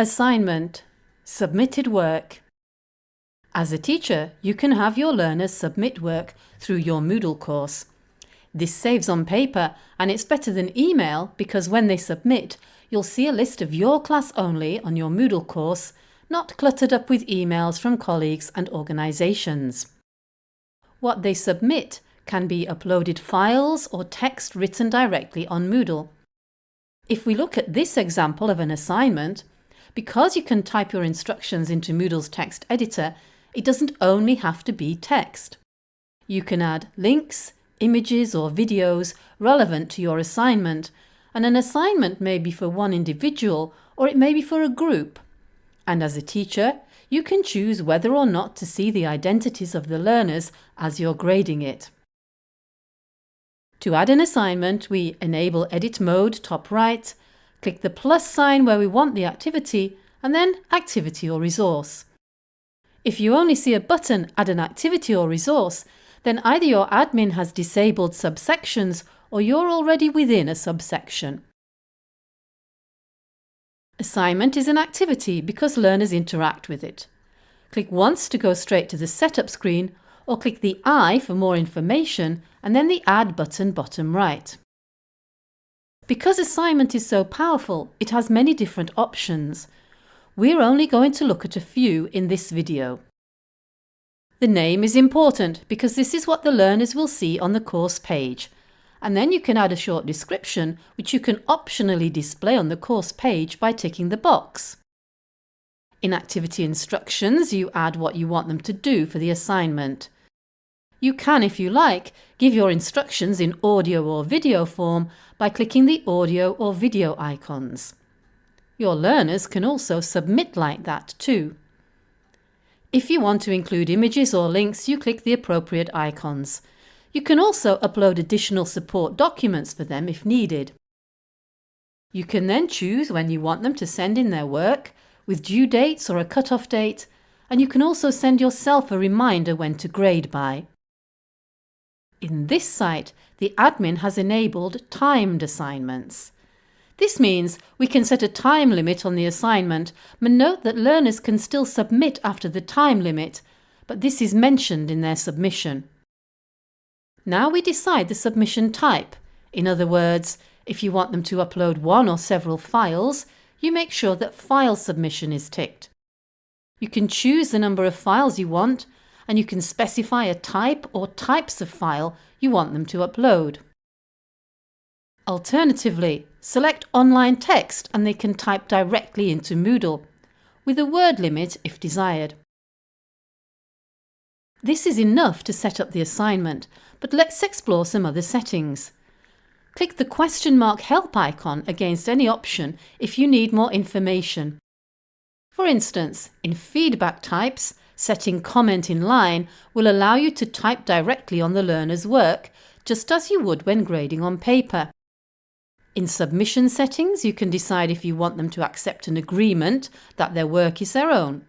Assignment. Submitted work. As a teacher, you can have your learners submit work through your Moodle course. This saves on paper, and it's better than email because when they submit, you'll see a list of your class only on your Moodle course, not cluttered up with emails from colleagues and organisations. What they submit can be uploaded files or text written directly on Moodle. If we look at this example of an assignment, because you can type your instructions into Moodle's text editor, it doesn't only have to be text. You can add links, images or videos relevant to your assignment, and an assignment may be for one individual or it may be for a group. And as a teacher, you can choose whether or not to see the identities of the learners as you're grading it. To add an assignment, we enable Edit Mode top right, click the plus sign where we want the activity, and then Activity or Resource. If you only see a button Add an activity or resource, then either your admin has disabled subsections or you're already within a subsection. Assignment is an activity because learners interact with it. Click once to go straight to the setup screen, or click the I for more information and then the Add button bottom right. Because assignment is so powerful, it has many different options. We're only going to look at a few in this video. The name is important because this is what the learners will see on the course page. And then you can add a short description which you can optionally display on the course page by ticking the box. In activity instructions, you add what you want them to do for the assignment. You can, if you like, give your instructions in audio or video form by clicking the audio or video icons. Your learners can also submit like that too. If you want to include images or links, you click the appropriate icons. You can also upload additional support documents for them if needed. You can then choose when you want them to send in their work, with due dates or a cut-off date, and you can also send yourself a reminder when to grade by. In this site, the admin has enabled timed assignments. This means we can set a time limit on the assignment, but note that learners can still submit after the time limit, but this is mentioned in their submission. Now we decide the submission type. In other words, if you want them to upload one or several files, you make sure that File Submission is ticked. You can choose the number of files you want, and you can specify a type or types of file you want them to upload. Alternatively, select online text and they can type directly into Moodle, with a word limit if desired. This is enough to set up the assignment, but let's explore some other settings. Click the question mark help icon against any option if you need more information. For instance, in feedback types, setting comment in line will allow you to type directly on the learner's work, just as you would when grading on paper. In submission settings, you can decide if you want them to accept an agreement that their work is their own.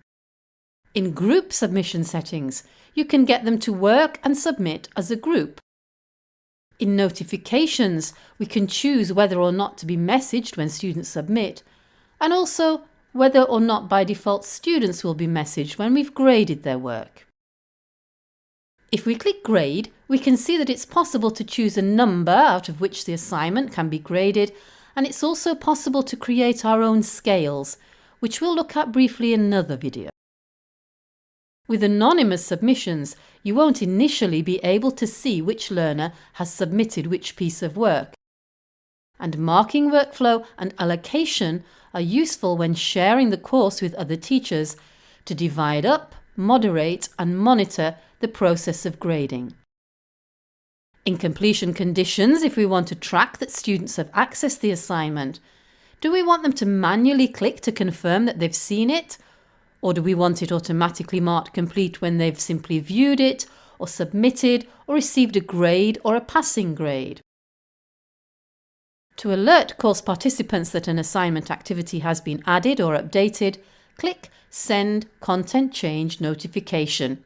In group submission settings, you can get them to work and submit as a group. In notifications, we can choose whether or not to be messaged when students submit, and also whether or not by default students will be messaged when we've graded their work. If we click Grade, we can see that it's possible to choose a number out of which the assignment can be graded, and it's also possible to create our own scales, which we'll look at briefly in another video. With anonymous submissions, you won't initially be able to see which learner has submitted which piece of work. And marking workflow and allocation are useful when sharing the course with other teachers to divide up, moderate and monitor the process of grading. In completion conditions, if we want to track that students have accessed the assignment, do we want them to manually click to confirm that they've seen it? Or do we want it automatically marked complete when they've simply viewed it, or submitted, or received a grade or a passing grade? To alert course participants that an assignment activity has been added or updated, click Send Content Change Notification.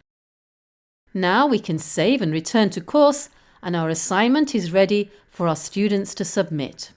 Now we can save and return to course, and our assignment is ready for our students to submit.